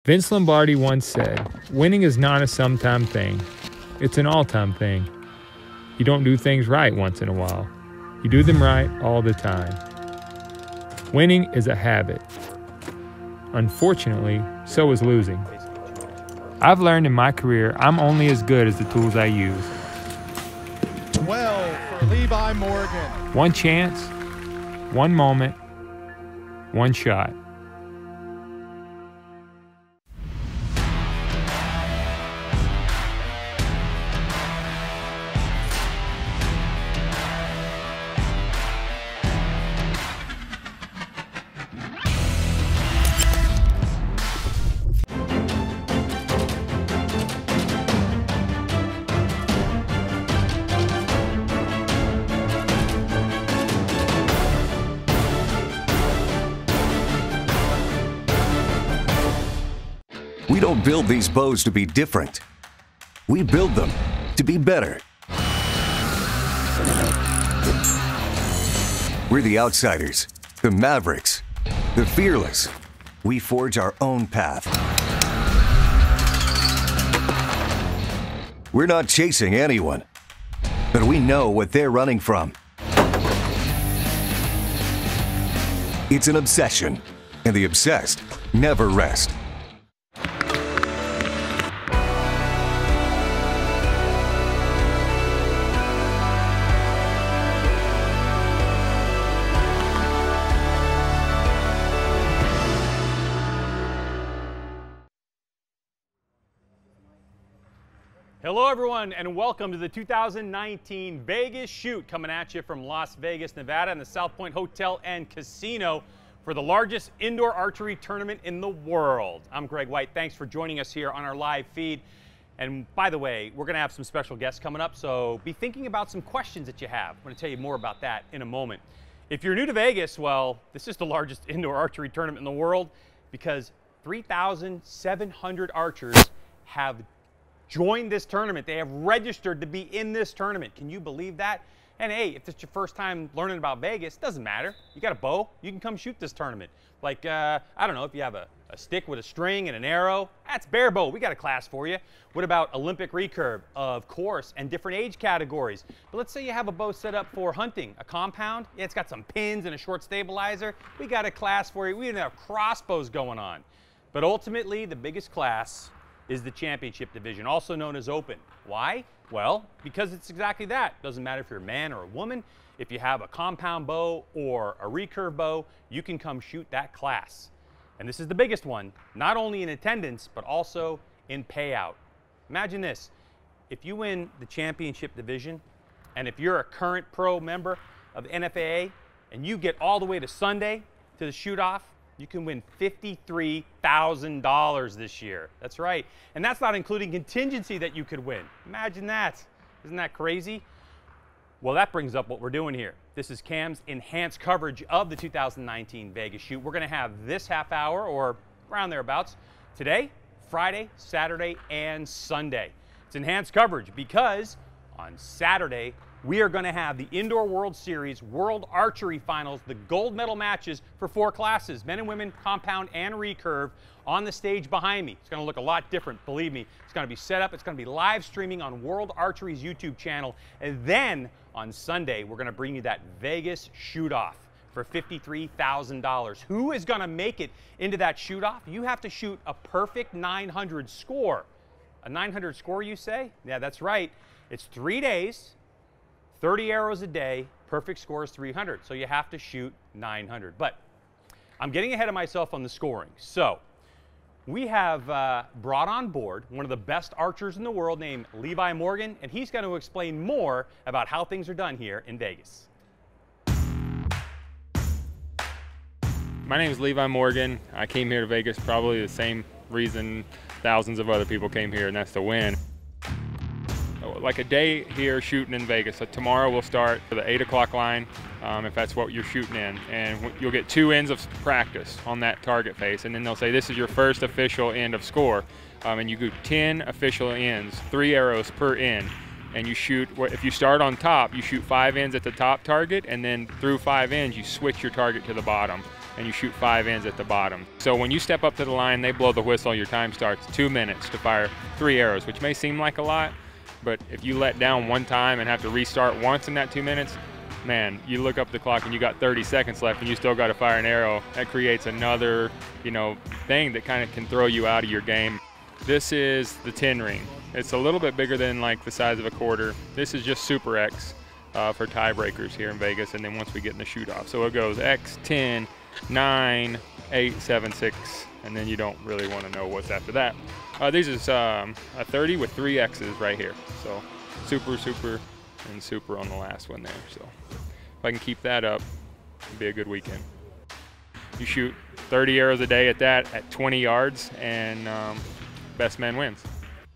Vince Lombardi once said, winning is not a sometime thing. It's an all-time thing. You don't do things right once in a while. You do them right all the time. Winning is a habit. Unfortunately, so is losing. I've learned in my career I'm only as good as the tools I use. 12 for Levi Morgan. One chance, one moment, one shot. We don't build these bows to be different. We build them to be better. We're the outsiders, the mavericks, the fearless. We forge our own path. We're not chasing anyone, but we know what they're running from. It's an obsession, and the obsessed never rest. Hello everyone and welcome to the 2019 Vegas Shoot, coming at you from Las Vegas, Nevada and the South Point Hotel and Casino for the largest indoor archery tournament in the world. I'm Greg White. Thanks for joining us here on our live feed. And by the way, we're going to have some special guests coming up, so be thinking about some questions that you have. I'm going to tell you more about that in a moment. If you're new to Vegas, well, this is the largest indoor archery tournament in the world because 3,700 archers have joined this tournament. They have registered to be in this tournament. Can you believe that? And hey, if it's your first time learning about Vegas, doesn't matter. You got a bow, you can come shoot this tournament. Like, I don't know, if you have a stick with a string and an arrow, that's bare bow. We got a class for you. What about Olympic recurve? Of course, and different age categories. But let's say you have a bow set up for hunting, a compound. Yeah, it's got some pins and a short stabilizer. We got a class for you. We even have crossbows going on. But ultimately, the biggest class is the championship division, also known as open. Why? Well, because it's exactly that. Doesn't matter if you're a man or a woman. If you have a compound bow or a recurve bow, you can come shoot that class. And this is the biggest one, not only in attendance, but also in payout. Imagine this. If you win the championship division, and if you're a current pro member of the NFAA, and you get all the way to Sunday to the shoot-off, you can win $53,000 this year. That's right. And that's not including contingency that you could win. Imagine that. Isn't that crazy? Well, that brings up what we're doing here. This is Cam's enhanced coverage of the 2019 Vegas Shoot. We're going to have this half hour or around thereabouts today, Friday, Saturday, and Sunday. It's enhanced coverage because on Saturday, we are going to have the Indoor World Series World Archery Finals, the gold medal matches for 4 classes, men and women, compound and recurve, on the stage behind me. It's going to look a lot different, believe me. It's going to be set up. It's going to be live streaming on World Archery's YouTube channel. And then on Sunday, we're going to bring you that Vegas shoot-off for $53,000. Who is going to make it into that shoot-off? You have to shoot a perfect 900 score. A 900 score, you say? Yeah, that's right. It's 3 days. 30 arrows a day, perfect score is 300, so you have to shoot 900. But I'm getting ahead of myself on the scoring. So we have brought on board one of the best archers in the world named Levi Morgan, and he's going to explain more about how things are done here in Vegas. My name is Levi Morgan. I came here to Vegas probably the same reason thousands of other people came here, and that's to win. Like a day here shooting in Vegas. So tomorrow we'll start for the 8 o'clock line, if that's what you're shooting in. And you'll get 2 ends of practice on that target face. And then they'll say this is your first official end of score. And you do 10 official ends, 3 arrows per end. And you shoot, if you start on top, you shoot 5 ends at the top target. And then through 5 ends, you switch your target to the bottom. and you shoot 5 ends at the bottom. So when you step up to the line, they blow the whistle, your time starts 2 minutes to fire 3 arrows, which may seem like a lot, but if you let down one time and have to restart once in that 2 minutes, man, you look up the clock and you got 30 seconds left and you still got to fire an arrow. That creates another, thing that kind of can throw you out of your game. This is the 10 ring. It's a little bit bigger than like the size of a quarter. This is just Super X for tiebreakers here in Vegas, and then once we get in the shoot off. So it goes X, 10, 9, 8, 7, 6, and then you don't really want to know what's after that. These is a 30 with 3 X's right here. So super, super, and super on the last one there. So if I can keep that up, it'll be a good weekend. You shoot 30 arrows a day at that at 20 yards, and best man wins.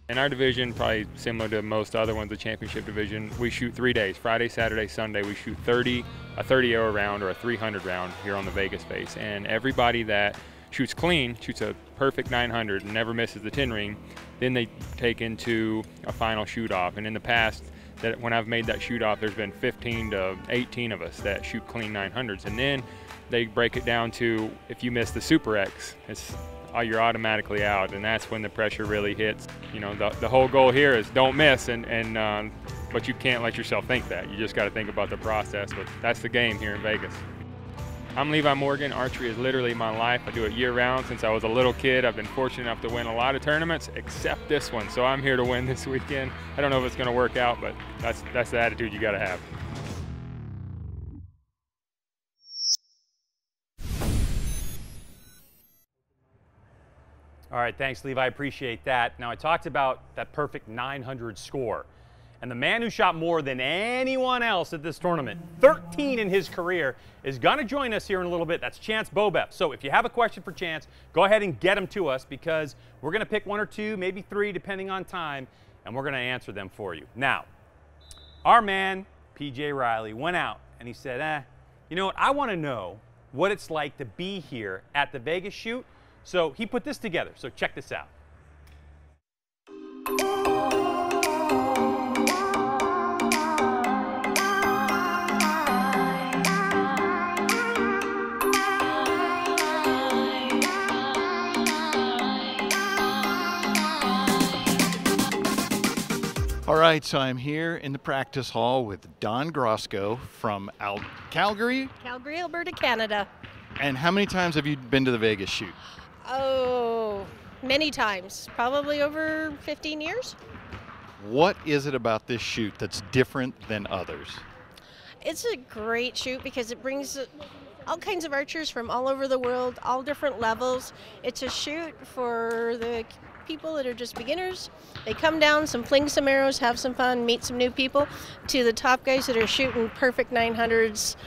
In our division, probably similar to most other ones, the championship division, we shoot 3 days, Friday, Saturday, Sunday. We shoot a 30 arrow round or a 300 round here on the Vegas face. And everybody that shoots clean, shoots a perfect 900 and never misses the 10 ring, then they take into a final shoot off. And in the past, that when I've made that shoot off, there's been 15 to 18 of us that shoot clean 900s. And then they break it down to, if you miss the Super X, you're automatically out, and that's when the pressure really hits. The whole goal here is don't miss, but you can't let yourself think that. You just got to think about the process, but that's the game here in Vegas. I'm Levi Morgan. Archery is literally my life. I do it year-round since I was a little kid. I've been fortunate enough to win a lot of tournaments, except this one, so I'm here to win this weekend. I don't know if it's going to work out, but that's the attitude you got to have. All right, thanks, Levi. I appreciate that. Now, I talked about that perfect 900 score. And the man who shot more than anyone else at this tournament, 13 in his career, is going to join us here in a little bit. That's Chance Beaubouef. So if you have a question for Chance, go ahead and get them to us, because we're going to pick 1 or 2, maybe 3, depending on time, and we're going to answer them for you. Now, our man, PJ Reilly, went out and he said, you know what, I want to know what it's like to be here at the Vegas shoot. So he put this together, so check this out. All right, so I'm here in the practice hall with Don Grosco from Calgary. Calgary, Alberta, Canada. And how many times have you been to the Vegas shoot? Oh, many times. Probably over 15 years. What is it about this shoot that's different than others? It's a great shoot because it brings all kinds of archers from all over the world, all different levels. It's a shoot for the people that are just beginners. They come down, fling some arrows, have some fun, meet some new people, to the top guys that are shooting perfect 900s.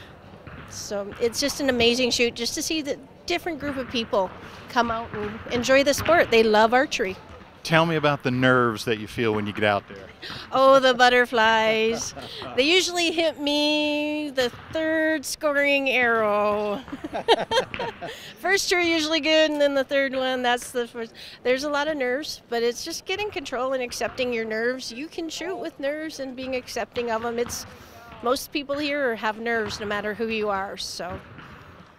So it's just an amazing shoot just to see the different group of people come out and enjoy the sport. They love archery. Tell me about the nerves that you feel when you get out there. Oh, the butterflies. They usually hit me the 3rd scoring arrow. First 2 are usually good, and then the 3rd one, that's the first. There's a lot of nerves, but it's just getting control and accepting your nerves. You can shoot with nerves and being accepting of them. Most people here have nerves no matter who you are, so.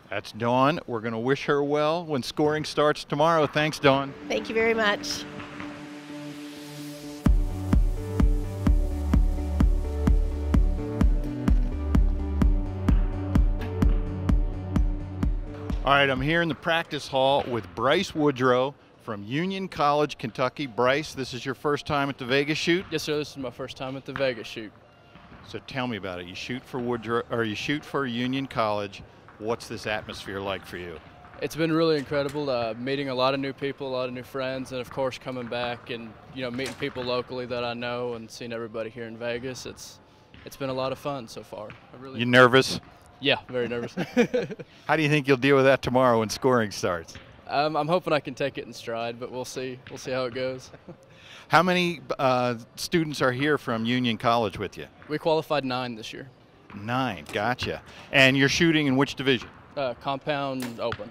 That's Dawn. We're going to wish her well when scoring starts tomorrow. Thanks, Dawn. Thank you very much. All right, I'm here in the practice hall with Bryce Woodrow from Union College, Kentucky. Bryce, this is your first time at the Vegas shoot? Yes, sir. This is my first time at the Vegas shoot. So tell me about it. You shoot for Woodrow, or you shoot for Union College. What's this atmosphere like for you? It's been really incredible, meeting a lot of new people, a lot of new friends, and of course coming back and meeting people locally that I know and seeing everybody here in Vegas. It's been a lot of fun so far. You nervous? Yeah, very nervous. How do you think you'll deal with that tomorrow when scoring starts? I'm hoping I can take it in stride, but we'll see. We'll see how it goes. How many students are here from Union College with you? We qualified 9 this year. 9, gotcha. And you're shooting in which division? Compound open.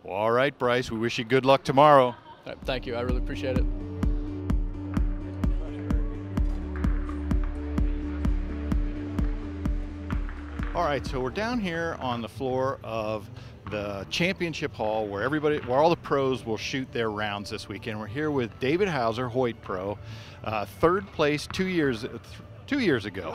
Well, all right, Bryce, we wish you good luck tomorrow. All right, thank you. I really appreciate it. All right, so we're down here on the floor of the championship hall where all the pros will shoot their rounds this weekend. We're here with David Hauser, Hoyt Pro, third place 2 years ago.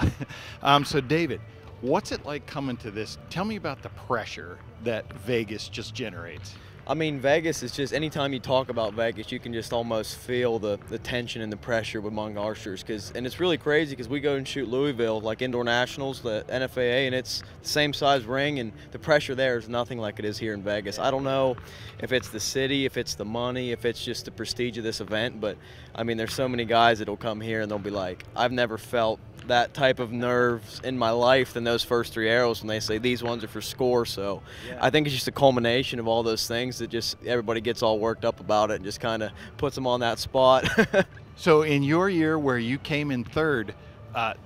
So David, what's it like coming to this? Tell me about the pressure that Vegas just generates. I mean, Vegas is just, anytime you talk about Vegas, you can just almost feel the tension and the pressure among archers. And it's really crazy because we go and shoot Louisville, like indoor nationals, the NFAA, and it's the same size ring, and the pressure there is nothing like it is here in Vegas. I don't know if it's the city, if it's the money, if it's just the prestige of this event, but I mean, there's so many guys that'll come here and they'll be like, I've never felt that type of nerves in my life than those first 3 arrows when they say these ones are for score. So yeah. I think it's just a culmination of all those things that just everybody gets all worked up about it and just kind of puts them on that spot. So in your year where you came in third,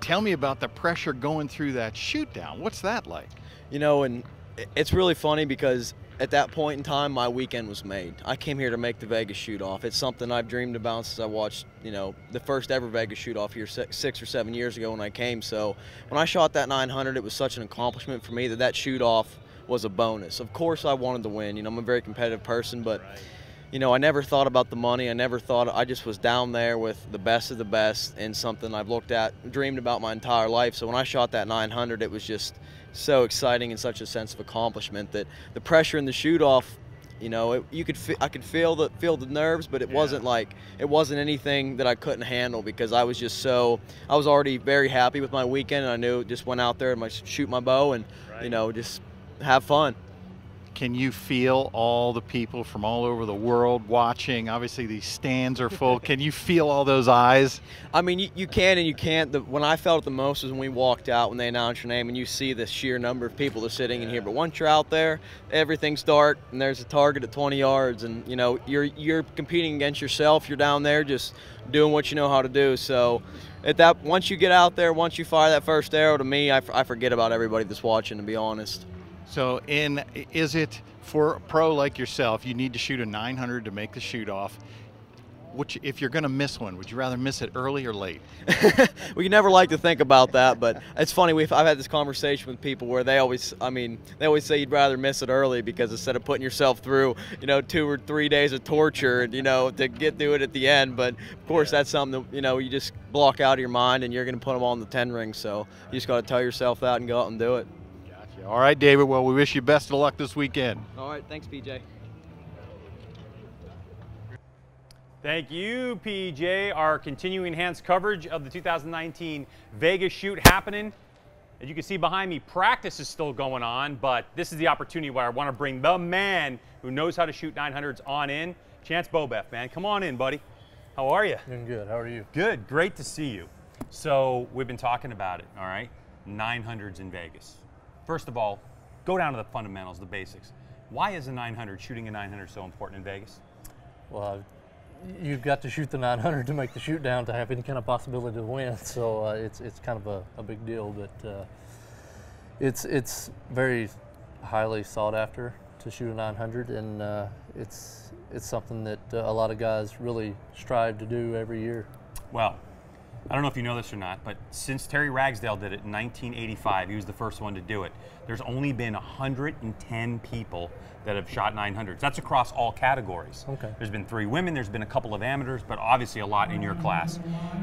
tell me about the pressure going through that shoot down. What's that like? You know, and it's really funny because at that point in time, my weekend was made. I came here to make the Vegas shoot-off. It's something I've dreamed about since I watched, you know, the first ever Vegas shoot-off here 6 or 7 years ago when I came. So when I shot that 900, it was such an accomplishment for me that shoot-off was a bonus. Of course I wanted to win. You know, I'm a very competitive person, but, you know, I never thought about the money. I just was down there with the best of the best and something I've looked at, dreamed about my entire life. So when I shot that 900, it was just so exciting and such a sense of accomplishment that the pressure in the shoot-off, you know, I could feel the nerves, but it wasn't anything that I couldn't handle because I was already very happy with my weekend, and I knew just went out there and shoot my bow and you know, just have fun. Can you feel all the people from all over the world watching? Obviously these stands are full. Can you feel all those eyes? I mean, you can and you can't. When I felt it the most was when we walked out, when they announced your name and you see the sheer number of people that are sitting in here. But once you're out there, everything's dark and there's a target at 20 yards and, you know, you're competing against yourself. You're down there just doing what you know how to do. So once you get out there, once you fire that first arrow, to me, I forget about everybody that's watching, to be honest. So is it for a pro like yourself, you need to shoot a 900 to make the shoot off? If you're going to miss one, would you rather miss it early or late? Well, you never like to think about that, but it's funny. I've had this conversation with people where they always say you'd rather miss it early because instead of putting yourself through, you know, 2 or 3 days of torture, you know, to get through it at the end. But of course, that's something that, you know, you just block out of your mind, and you're going to put them on the 10 ring. So you just got to tell yourself that and go out and do it. Gotcha. All right, David. Well, we wish you best of luck this weekend. All right. Thanks, PJ. Thank you, PJ. Our continuing enhanced coverage of the 2019 Vegas shoot happening. As you can see behind me, practice is still going on, but this is the opportunity where I want to bring the man who knows how to shoot 900s on in. Chance Beaubouef, man. Come on in, buddy. How are you? Doing good. How are you? Good. Great to see you. So we've been talking about it, all right? 900s in Vegas. First of all, go down to the fundamentals, the basics. Why is shooting a 900 so important in Vegas? Well, you've got to shoot the 900 to make the shoot down to have any kind of possibility to win. So it's kind of a big deal, but it's very highly sought after to shoot a 900, and it's something that a lot of guys really strive to do every year. Well, I don't know if you know this or not, but since Terry Ragsdale did it in 1985, he was the first one to do it. There's only been 110 people that have shot 900s. That's across all categories. Okay. There's been 3 women, there's been a couple of amateurs, but obviously a lot in your class.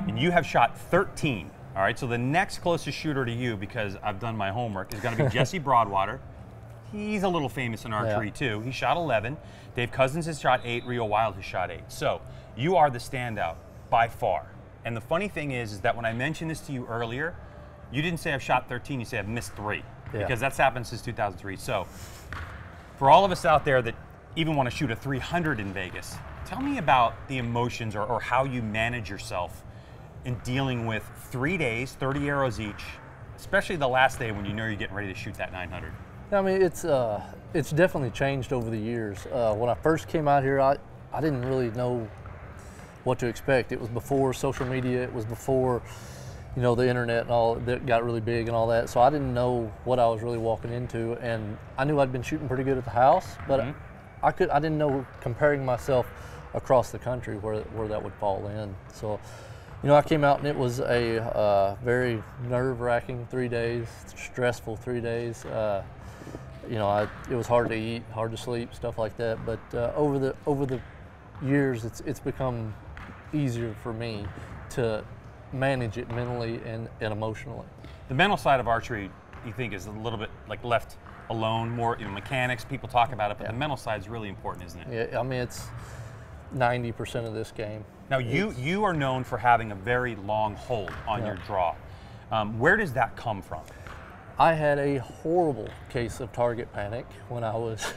And you have shot 13. All right, so the next closest shooter to you, because I've done my homework, is going to be Jesse Broadwater. He's a little famous in archery too. He shot 11. Dave Cousins has shot 8. Rio Wild has shot 8. So you are the standout by far. And the funny thing is that when I mentioned this to you earlier, you didn't say I've shot 13, you say I've missed 3. Because that's happened since 2003. So for all of us out there that even want to shoot a 300 in Vegas, tell me about the emotions or how you manage yourself in dealing with 3 days, 30 arrows each, especially the last day when you know you're getting ready to shoot that 900. I mean, it's definitely changed over the years. When I first came out here, I didn't really know what to expect. It was before social media. It was before, you know, the internet and all that got really big and all that. So I didn't know what I was really walking into, and I knew I'd been shooting pretty good at the house, but I didn't know comparing myself across the country where that would fall in. So, you know, I came out and it was a very nerve-wracking 3 days, stressful 3 days. you know, it was hard to eat, hard to sleep, stuff like that. But over the years, it's become easier for me to manage it mentally and emotionally. The mental side of archery, you think, is a little bit like left alone, more, you know, mechanics, people talk about it, but the mental side is really important, isn't it? Yeah, I mean, it's 90% of this game. Now, you are known for having a very long hold on your draw. Where does that come from? I had a horrible case of target panic when I was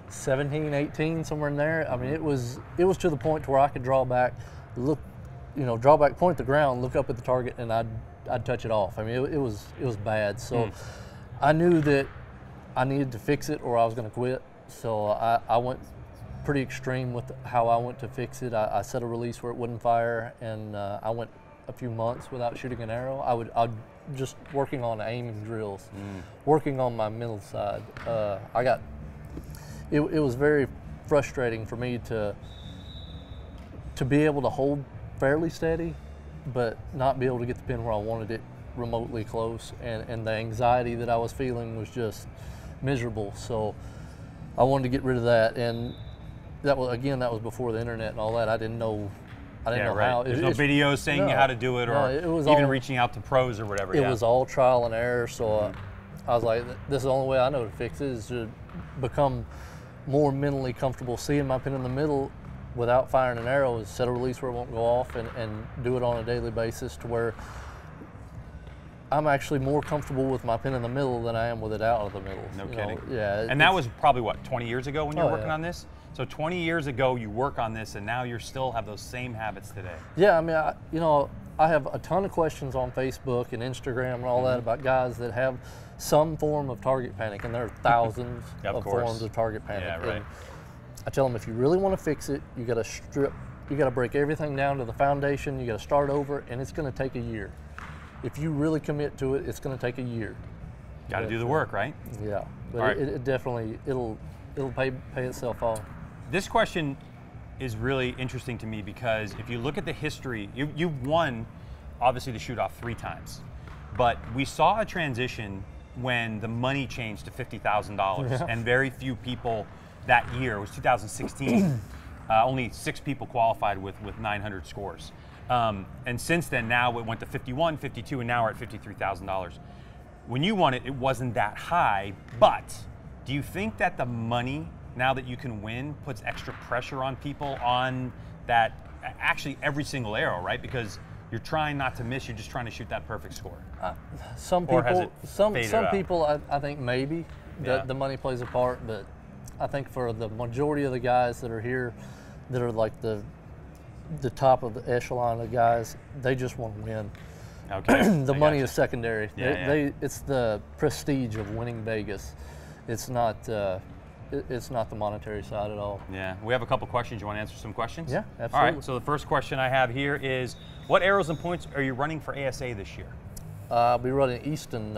17, 18, somewhere in there. I mean, it was to the point to where I could draw back, look, you know, draw back, point at the ground, look up at the target, and I'd touch it off. I mean, it was bad. So I knew that I needed to fix it or I was going to quit. So I went pretty extreme with how I went to fix it. I set a release where it wouldn't fire, and I went a few months without shooting an arrow. I'd just working on aiming drills, working on my mental side. It was very frustrating for me to be able to hold fairly steady, but not be able to get the pin where I wanted it remotely close, and the anxiety that I was feeling was just miserable. So I wanted to get rid of that, and that was before the internet and all that. I didn't know how. There's no videos saying you how to do it, or it was even all, reaching out to pros or whatever. It was all trial and error. So I was like, this is the only way I know to fix it, is to become more mentally comfortable seeing my pin in the middle without firing an arrow, is set a release where it won't go off, and do it on a daily basis to where I'm actually more comfortable with my pin in the middle than I am with it out of the middle. No kidding. Yeah. And that was probably, what, 20 years ago when you were working on this? So 20 years ago you work on this, and now you still have those same habits today. Yeah, I mean, I have a ton of questions on Facebook and Instagram and all that about guys that have some form of target panic, and there are thousands of forms of target panic. Yeah, right. And I tell them, if you really want to fix it, you got to break everything down to the foundation. You got to start over, and it's going to take a year. If you really commit to it, it's going to take a year. Got to do the work, right? Yeah, but it definitely it'll pay itself off. This question is really interesting to me because if you look at the history, you've won, obviously, the shoot-off 3 times. But we saw a transition when the money changed to $50,000, and very few people that year, it was 2016, only 6 people qualified with 900 scores. And since then, now it went to 51, 52, and now we're at $53,000. When you won it, it wasn't that high, but do you think that the money, now that you can win, puts extra pressure on people on that, actually every single arrow, right? Because you're trying not to miss, you're just trying to shoot that perfect score. Some people, I think maybe the money plays a part, but I think for the majority of the guys that are here, that are like the top of the echelon of guys, they just want to win. Okay. The money is secondary. It's the prestige of winning Vegas. It's not the monetary side at all. Yeah, we have a couple questions. You want to answer some questions? Yeah, absolutely. All right, so the first question I have here is, what arrows and points are you running for ASA this year? I'll be running Easton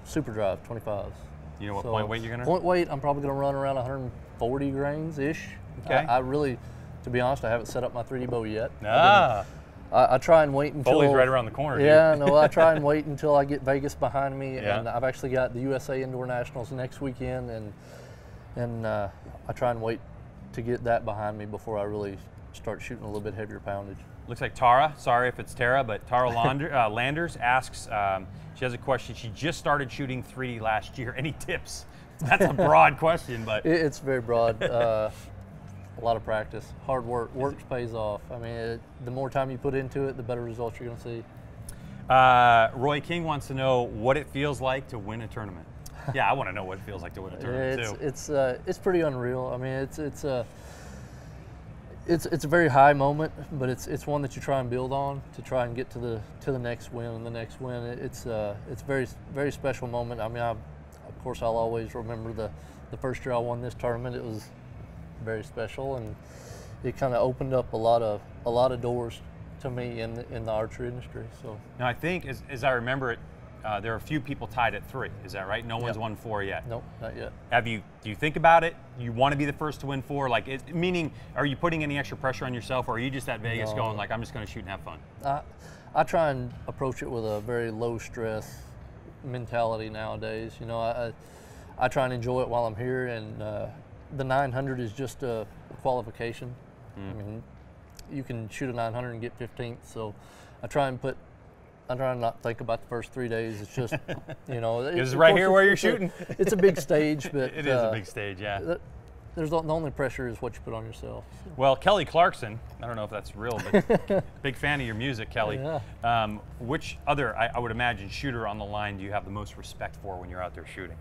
Super Drive 25s. You know what point weight you're going to? Point weight, I'm probably going to run around 140 grains-ish. Okay. I really, to be honest, I haven't set up my 3D bow yet. I try and wait until... Foley's right around the corner. Yeah, no, I try and wait until I get Vegas behind me, and I've actually got the USA Indoor Nationals next weekend, and I try and wait to get that behind me before I really start shooting a little bit heavier poundage. Looks like Tara, sorry if it's Tara, but Tara Landers asks, she has a question. She just started shooting 3D last year. Any tips? That's a broad question, but... It's very broad. A lot of practice, hard work. Work pays off. I mean, the more time you put into it, the better results you're going to see. Roy King wants to know what it feels like to win a tournament. Yeah, I want to know what it feels like to win a tournament too. It's pretty unreal. I mean, it's a very high moment, but it's one that you try and build on to try and get to the next win and the next win. It's very, very special moment. I mean, of course I'll always remember the first year I won this tournament. It was very special, and it kind of opened up a lot of doors to me in the archery industry. So now I think, as I remember it, there are a few people tied at 3. Is that right? No one's won 4 yet. Nope, not yet. Do you think about it? You want to be the first to win 4? Like, meaning, are you putting any extra pressure on yourself, or are you just at Vegas going like, I'm just going to shoot and have fun? I try and approach it with a very low stress mentality nowadays. You know, I try and enjoy it while I'm here, and the 900 is just a qualification. I mean, you can shoot a 900 and get 15th, so I try and not think about the first 3 days. It's just, you know. It's right here where you're shooting. It's a big stage, but it is a big stage, yeah. The only pressure is what you put on yourself. Well, Kelly Clarkson, I don't know if that's real, but big fan of your music, Kelly. Yeah. Which other, I would imagine, shooter on the line do you have the most respect for when you're out there shooting?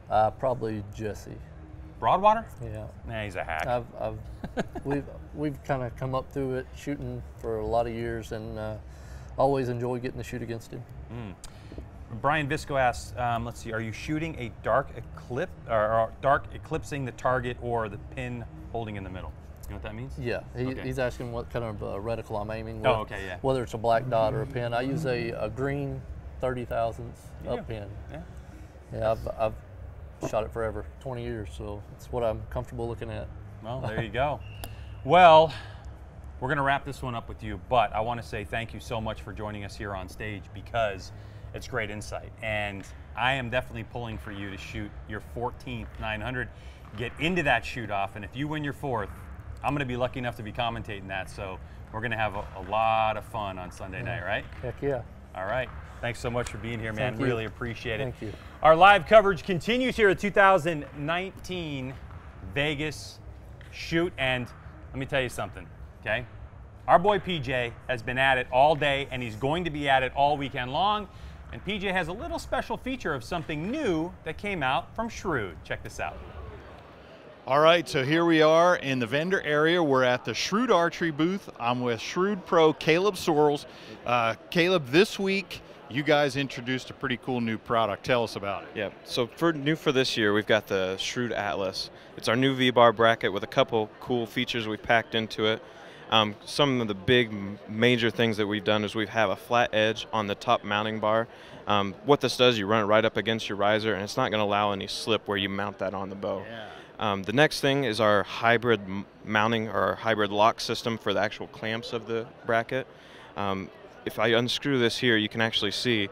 Probably Jesse. Broadwater? Yeah. Nah, he's a hack. We've kind of come up through it shooting for a lot of years, and always enjoy getting to shoot against him. Brian Visco asks, let's see, are you shooting a dark eclipse, or dark eclipsing the target or the pin holding in the middle? You know what that means? Yeah, he's asking what kind of reticle I'm aiming with. Oh, okay, yeah. Whether it's a black dot or a pin. I use a green 30 thousandths up pin. Yeah. Yeah, I've shot it forever, 20 years, so it's what I'm comfortable looking at. Well, there you go. Well, we're going to wrap this one up with you, but I want to say thank you so much for joining us here on stage, because it's great insight. And I am definitely pulling for you to shoot your 14th 900, get into that shoot off, and if you win your 4th, I'm going to be lucky enough to be commentating that, so we're going to have a lot of fun on Sunday night, right? Heck yeah. All right. Thanks so much for being here, man. Thank you. Really appreciate it. Thank you. Our live coverage continues here at 2019 Vegas Shoot, and let me tell you something, okay? Our boy PJ has been at it all day, and he's going to be at it all weekend long. And PJ has a little special feature of something new that came out from Shrewd. Check this out. All right, so here we are in the vendor area. We're at the Shrewd Archery booth. I'm with Shrewd Pro Caleb Sorrells. Caleb, this week you guys introduced a pretty cool new product. Tell us about it. Yeah, so new for this year, we've got the Shrewd Atlas. It's our new V-bar bracket with a couple cool features we've packed into it. Some of the big major things that we've done is we have a flat edge on the top mounting bar. What this does, you run it right up against your riser, and it's not going to allow any slip where you mount that on the bow. Yeah. The next thing is our hybrid mounting, or our hybrid lock system for the actual clamps of the bracket. If I unscrew this here, you can actually see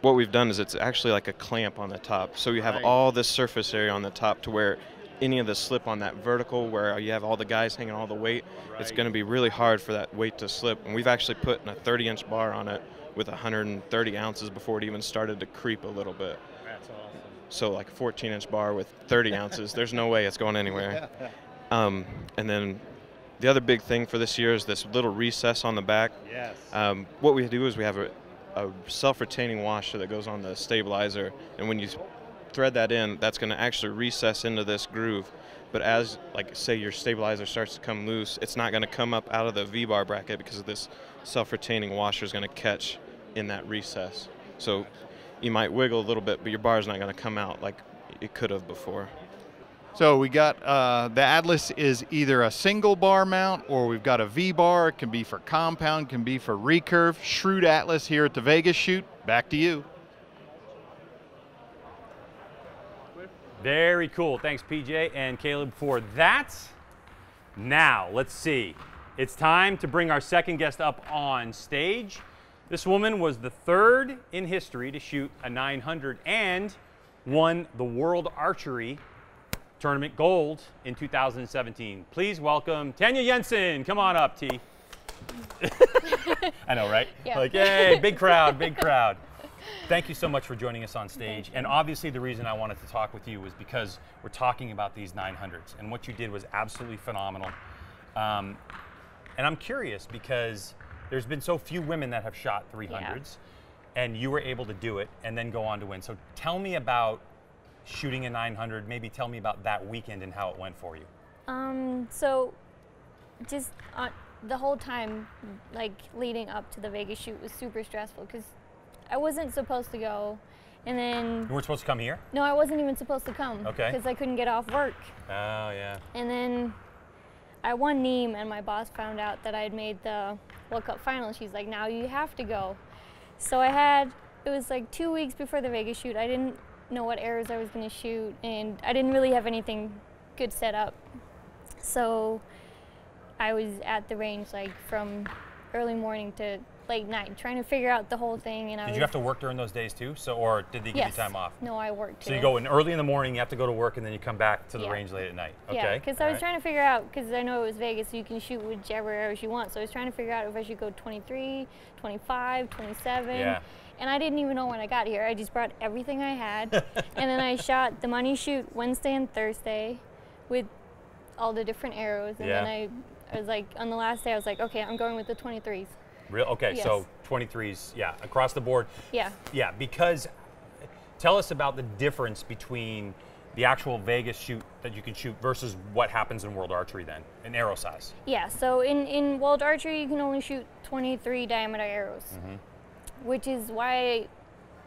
what we've done is it's actually like a clamp on the top. So you have all this surface area on the top to where any of the slip on that vertical where you have all the guys hanging all the weight, it's going to be really hard for that weight to slip. And we've actually put a 30-inch bar on it with 130 ounces before it even started to creep a little bit. That's awesome. So like a 14-inch bar with 30 ounces, there's no way it's going anywhere. And then the other big thing for this year is this little recess on the back. Yes. What we do is we have a self-retaining washer that goes on the stabilizer, and when you thread that in, that's going to actually recess into this groove. But as, like, say your stabilizer starts to come loose, it's not going to come up out of the V-bar bracket because of this self-retaining washer is going to catch in that recess. So you might wiggle a little bit, but your bar is not going to come out like it could have before. So we got the Atlas is either a single bar mount, or we've got a V-bar. It can be for compound, can be for recurve. Shrewd Atlas here at the Vegas Shoot. Back to you. Very cool. Thanks, PJ and Caleb, for that. Now, let's see. It's time to bring our second guest up on stage. This woman was the third in history to shoot a 900 and won the World Archery Tournament Gold in 2017. Please welcome Tanja Jensen. Come on up, T. I know, right? Yeah. Like, yay, big crowd, big crowd. Thank you so much for joining us on stage. And obviously the reason I wanted to talk with you was because we're talking about these 900s, and what you did was absolutely phenomenal. And I'm curious because there's been so few women that have shot 300s, and you were able to do it and then go on to win. So tell me about shooting a 900, maybe tell me about that weekend and how it went for you. So just the whole time, like leading up to the Vegas shoot was super stressful because I wasn't supposed to go, and then... You weren't supposed to come here? No, I wasn't even supposed to come. Okay. Because I couldn't get off work. Oh, yeah. And then I won Neem, and my boss found out that I had made the World Cup final. She's like, now you have to go. So it was like 2 weeks before the Vegas shoot. I didn't know what arrows I was going to shoot, and I didn't really have anything good set up. So I was at the range like from early morning to late night trying to figure out the whole thing. And Did you have to work during those days too? So, or did they give you time off? No, I worked too. So you go in early in the morning, you have to go to work, and then you come back to the range late at night. Okay. Yeah, because I was trying to figure out, because I know it was Vegas, so you can shoot whichever arrows you want. So I was trying to figure out if I should go 23, 25, 27. Yeah. And I didn't even know when I got here. I just brought everything I had. And then I shot the money shoot Wednesday and Thursday with all the different arrows. And then I was like, on the last day, I was like, okay, I'm going with the 23s. Real? Okay, so 23s, across the board. Yeah. Yeah, because tell us about the difference between the actual Vegas shoot that you can shoot versus what happens in World Archery then, in arrow size. Yeah, so in World Archery, you can only shoot 23 diameter arrows, which is why I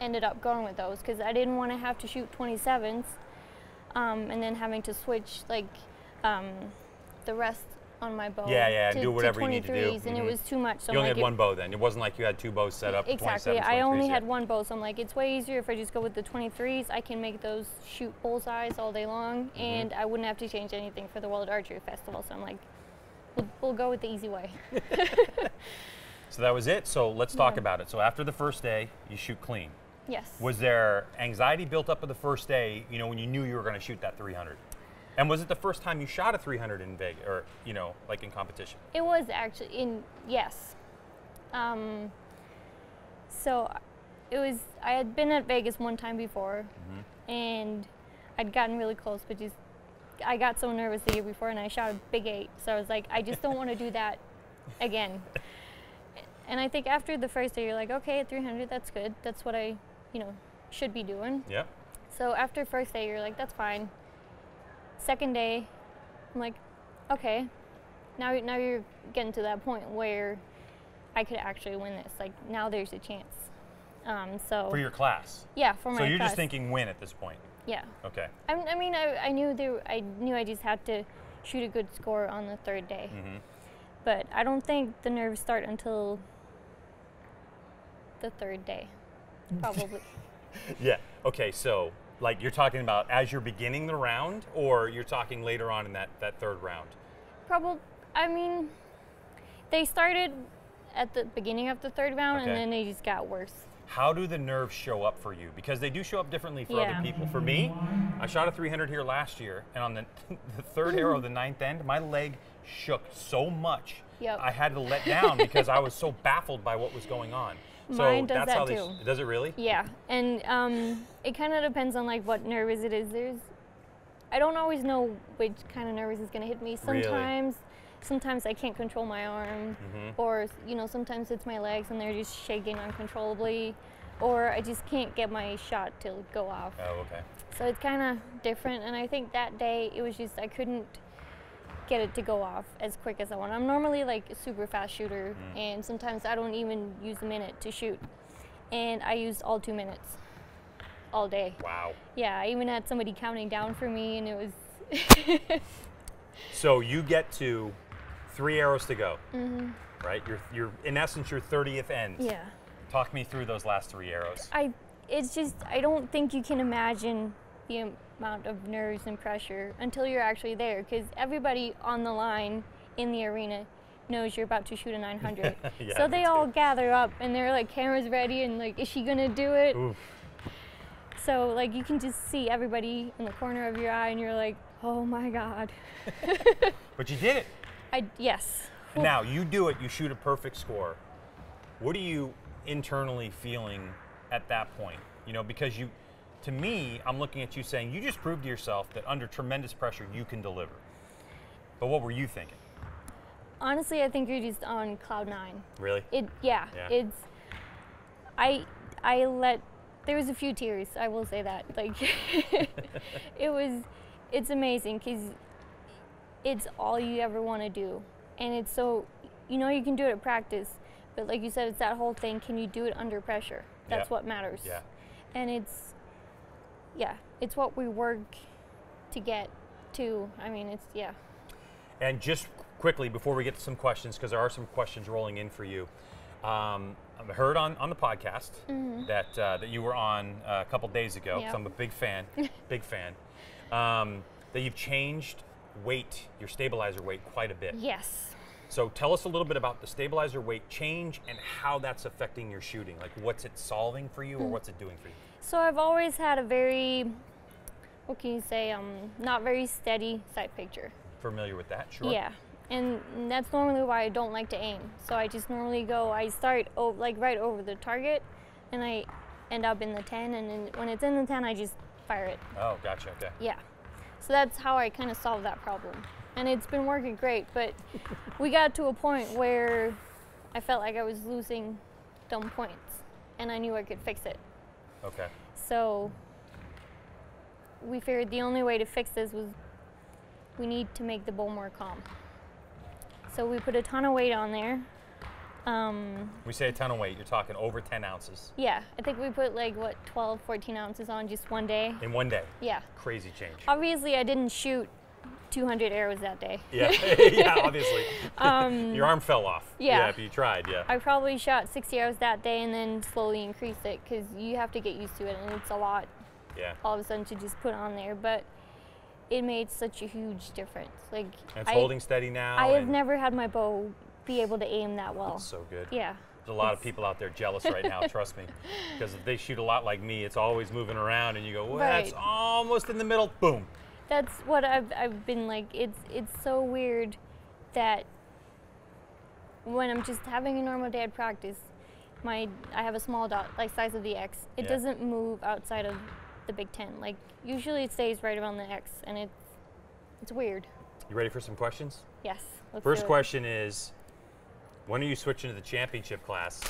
ended up going with those, because I didn't want to have to shoot 27s and then having to switch like the rest on my bow and do whatever you need to do. And it was too much. So you only like had one bow then. It wasn't like you had two bows set up. Exactly. I only had one bow, so I'm like, it's way easier if I just go with the 23s. I can make those shoot bullseyes all day long, and I wouldn't have to change anything for the World Archery Festival. So I'm like, we'll go with the easy way. So that was it. So let's talk about it. So after the first day, you shoot clean. Yes. Was there anxiety built up at the first day, you know, when you knew you were going to shoot that 300? And was it the first time you shot a 300 in Vegas, or, you know, like in competition? It was actually yes. So it was, I had been at Vegas one time before, and I'd gotten really close, but just, I got so nervous the year before, and I shot a big 8. So I was like, I just don't want to do that again. And I think after the first day, you're like, okay, at 300, that's good. That's what I, you know, should be doing. Yeah. So after first day, you're like, that's fine. Second day, I'm like, okay, now you're getting to that point where I could actually win this. Like, now there's a chance. So for your class? Yeah, for my class. So you're just thinking win at this point? Yeah. Okay. I mean, I knew I just had to shoot a good score on the third day. But I don't think the nerves start until the third day, probably. Yeah. Okay. So, like, you're talking about as you're beginning the round, or you're talking later on in that third round? Probably. I mean, they started at the beginning of the third round, and then they just got worse. How do the nerves show up for you? Because they do show up differently for other people. For me, I shot a 300 here last year, and on the third arrow of the 9th end, my leg shook so much I had to let down because I was so baffled by what was going on. Mine does that too. Does it really? Yeah, and it kind of depends on like what nervous it is. I don't always know which kind of nervous is going to hit me. Sometimes I can't control my arm, or you know, sometimes it's my legs and they're just shaking uncontrollably, or I just can't get my shot to go off. Oh, okay. So it's kind of different, and I think that day it was just I couldn't get it to go off as quick as I want. I'm normally like a super fast shooter, and sometimes I don't even use a minute to shoot, and I used all 2 minutes all day. Wow. Yeah, I even had somebody counting down for me, and it was So you get to 3 arrows to go, right? You're in essence your 30th end. Yeah. Talk me through those last 3 arrows. It's just, I don't think you can imagine the amount of nerves and pressure until you're actually there, because everybody on the line in the arena knows you're about to shoot a 900. So they all gather up and they're like, cameras ready, and like, is she gonna do it? Oof. So like, you can just see everybody in the corner of your eye and you're like, oh my God. But you did it. Yes. And now you do it, you shoot a perfect score. What are you internally feeling at that point? You know, because to me, I'm looking at you saying, you just proved to yourself that under tremendous pressure, you can deliver. But what were you thinking? Honestly, I think you're just on cloud 9. Really? It's, there was a few tears, I will say that. Like, it's amazing, because it's all you ever want to do. And it's so, you know, you can do it at practice, but like you said, it's that whole thing, can you do it under pressure? That's what matters. Yeah. And it's what we work to get to. I mean, it's. And just quickly, before we get to some questions, because there are some questions rolling in for you, I heard on the podcast that you were on a couple days ago, because I'm a big fan, that you've changed weight, your stabilizer weight, quite a bit. Yes. So tell us a little bit about the stabilizer weight change and how that's affecting your shooting. Like what's it solving for you or what's it doing for you? So I've always had a very, what can you say, not very steady sight picture. Familiar with that, sure. Yeah, and that's normally why I don't like to aim. So I just normally go, I start like right over the target and I end up in the 10, and then when it's in the 10, I just fire it. Oh, gotcha, okay. Yeah, so that's how I kind of solved that problem. And it's been working great, but we got to a point where I felt like I was losing dumb points, and I knew I could fix it. Okay. So we figured the only way to fix this was we need to make the bow more calm. So we put a ton of weight on there. We say a ton of weight, you're talking over 10 ounces. Yeah, I think we put like, what, 12, 14 ounces on just one day. In one day? Yeah. Crazy change. Obviously, I didn't shoot 200 arrows that day. Yeah, yeah, obviously. Your arm fell off. Yeah. If you tried, yeah. I probably shot 60 arrows that day and then slowly increased it because you have to get used to it, and it's a lot all of a sudden to just put on there. But it made such a huge difference. Like, and it's holding steady now. I have never had my bow be able to aim that well. That's so good. Yeah. There's a lot of people out there jealous right now, trust me. Because if they shoot a lot like me, it's always moving around and you go, well, that's almost in the middle, boom. That's what I've been like. It's so weird that when I'm just having a normal day at practice, I have a small dot, like size of the X. It doesn't move outside of the Big Ten. Like usually it stays right around the X, and it's weird. You ready for some questions? Yes. First question is, when are you switching to the championship class?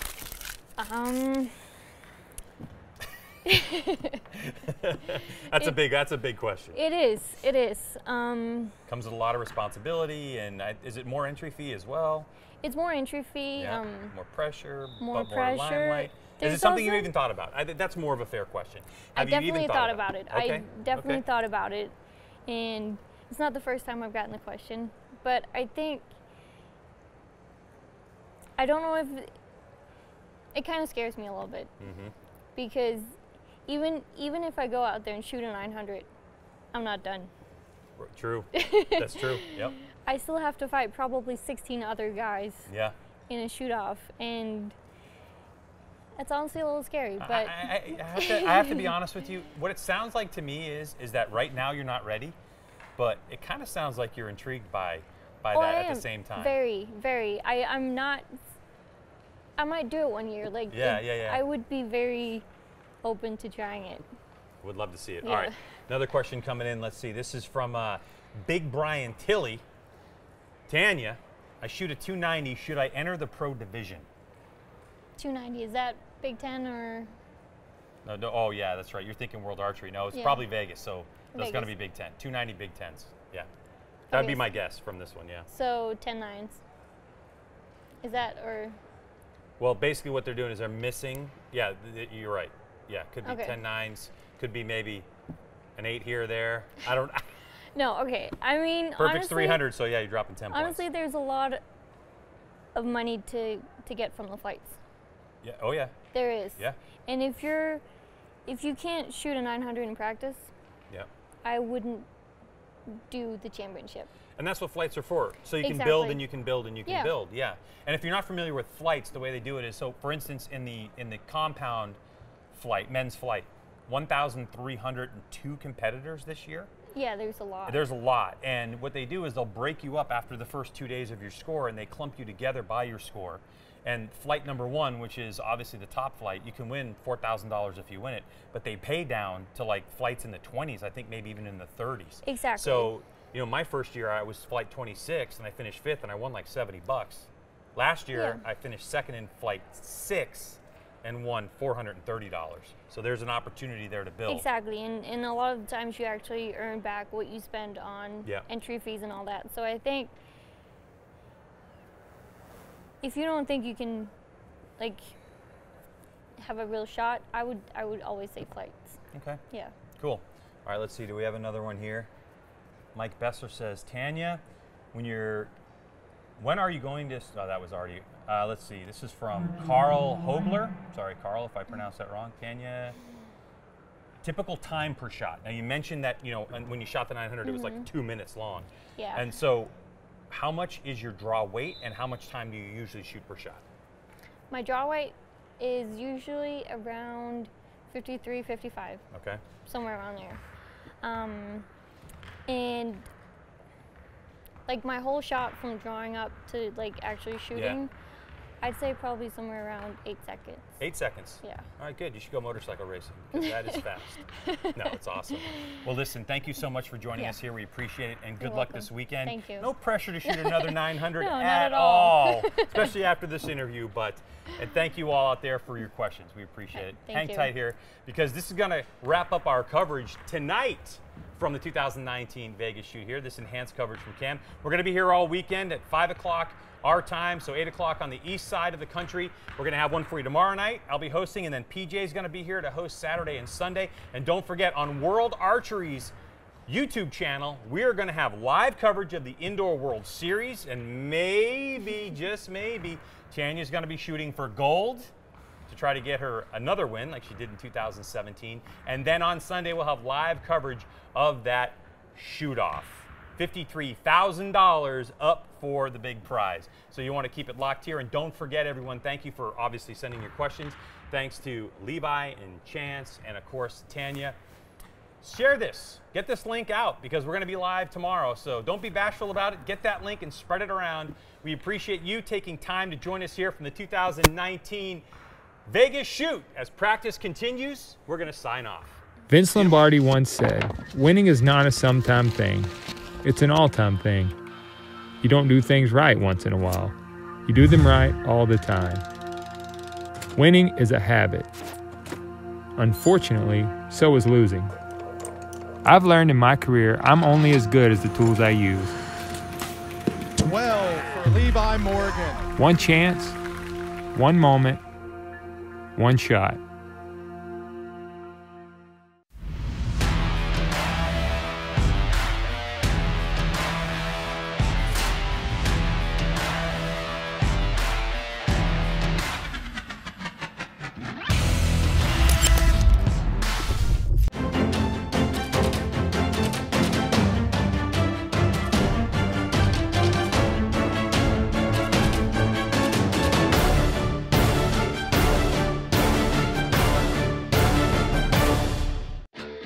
That's a big question. It is. It is. Comes with a lot of responsibility, and is it more entry fee as well? It's more entry fee. Yeah. More pressure. More pressure. Limelight. Is it something you even thought about? That's more of a fair question. I definitely thought about it. Okay. I definitely thought about it, and it's not the first time I've gotten the question, but I think I don't know if it kind of scares me a little bit because even if I go out there and shoot a 900, I'm not done. True. That's true. Yep. I still have to fight probably 16 other guys in a shoot-off, and it's honestly a little scary. But I have to be honest with you. What it sounds like to me is that right now you're not ready, but it kind of sounds like you're intrigued by that at the same time. Very, very. I'm not. I might do it one year. Like I would be very open to trying it. Would love to see it. All right. Another question coming in. Let's see. This is from Big Brian Tilley. Tanya, I shoot a 290. Should I enter the pro division? 290, is that Big Ten or? No, oh yeah, that's right. You're thinking World Archery. No, it's probably Vegas, so that's going to be Big Ten. 290 Big Tens. Yeah. That'd be my guess from this one, yeah. So 10 nines. Is that or? Well, basically what they're doing is they're missing. Yeah, you're right. Yeah, could be 10 nines. Could be maybe an 8 here or there. I don't. No, okay. I mean, Perfect's honestly, 300, so yeah, you're dropping 10 points. Honestly, there's a lot of money to get from the flights. Yeah. Oh yeah. There is. Yeah. And if you can't shoot a 900 in practice, I wouldn't do the championship. And that's what flights are for. So you can build and you can build and you can build. Yeah. And if you're not familiar with flights, the way they do it is, so for instance, in the compound flight, men's flight, 1,302 competitors this year. Yeah, there's a lot. There's a lot. And what they do is they'll break you up after the first 2 days of your score, and they clump you together by your score. And flight number 1, which is obviously the top flight, you can win $4,000 if you win it, but they pay down to like flights in the 20s, I think maybe even in the 30s. Exactly. So, you know, my first year I was flight 26 and I finished 5th and I won like $70. Last year I finished 2nd in flight 6 and won $430. So there's an opportunity there to build. Exactly, and a lot of the times you actually earn back what you spend on entry fees and all that. So I think if you don't think you can, like, have a real shot, I would always say flights. Okay. Yeah. Cool. All right, let's see. Do we have another one here? Mike Bessler says, Tanya, when are you going to? Oh, that was already. Let's see. This is from Carl Hogler. Sorry, Carl, if I pronounced that wrong. Tanya. Typical time per shot. Now you mentioned that when you shot the 900, it was like 2 minutes long. Yeah. And so, how much is your draw weight and how much time do you usually shoot per shot? My draw weight is usually around 53, 55. Okay. Somewhere around there. And like my whole shot from drawing up to like actually shooting, I'd say probably somewhere around 8 seconds. 8 seconds? Yeah. All right, good. You should go motorcycle racing because that is fast. No, it's awesome. Well, listen, thank you so much for joining us here. We appreciate it, and good luck this weekend. Thank you. No pressure to shoot another 900 no, at all, especially after this interview. And thank you all out there for your questions. We appreciate it. Hang tight here because this is going to wrap up our coverage tonight from the 2019 Vegas shoot here. This enhanced coverage from Cam. We're going to be here all weekend at 5 o'clock our time, so 8 o'clock on the east side of the country. We're going to have one for you tomorrow night. I'll be hosting, and then PJ is going to be here to host Saturday and Sunday. And don't forget, on World Archery's YouTube channel, we are going to have live coverage of the Indoor World Series, and maybe, just maybe, Tanya's going to be shooting for gold to try to get her another win like she did in 2017. And then on Sunday, we'll have live coverage of that shoot-off. $53,000 up for the big prize. So you want to keep it locked here. And don't forget, everyone, thank you for obviously sending your questions. Thanks to Levi and Chance and, of course, Tanya. Share this. Get this link out because we're going to be live tomorrow. So don't be bashful about it. Get that link and spread it around. We appreciate you taking time to join us here from the 2019 Vegas shoot. As practice continues, we're going to sign off. Vince Lombardi once said, winning is not a sometime thing. It's an all-time thing. You don't do things right once in a while. You do them right all the time. Winning is a habit. Unfortunately, so is losing. I've learned in my career I'm only as good as the tools I use. 12 for Levi Morgan. One chance, one moment, one shot.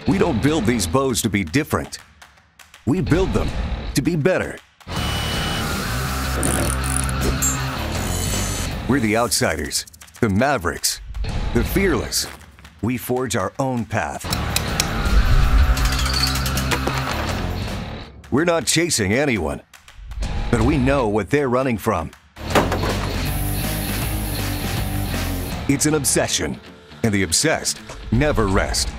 We don't build these bows to be different. We build them to be better. We're the outsiders, the mavericks, the fearless. We forge our own path. We're not chasing anyone, but we know what they're running from. It's an obsession, and the obsessed never rest.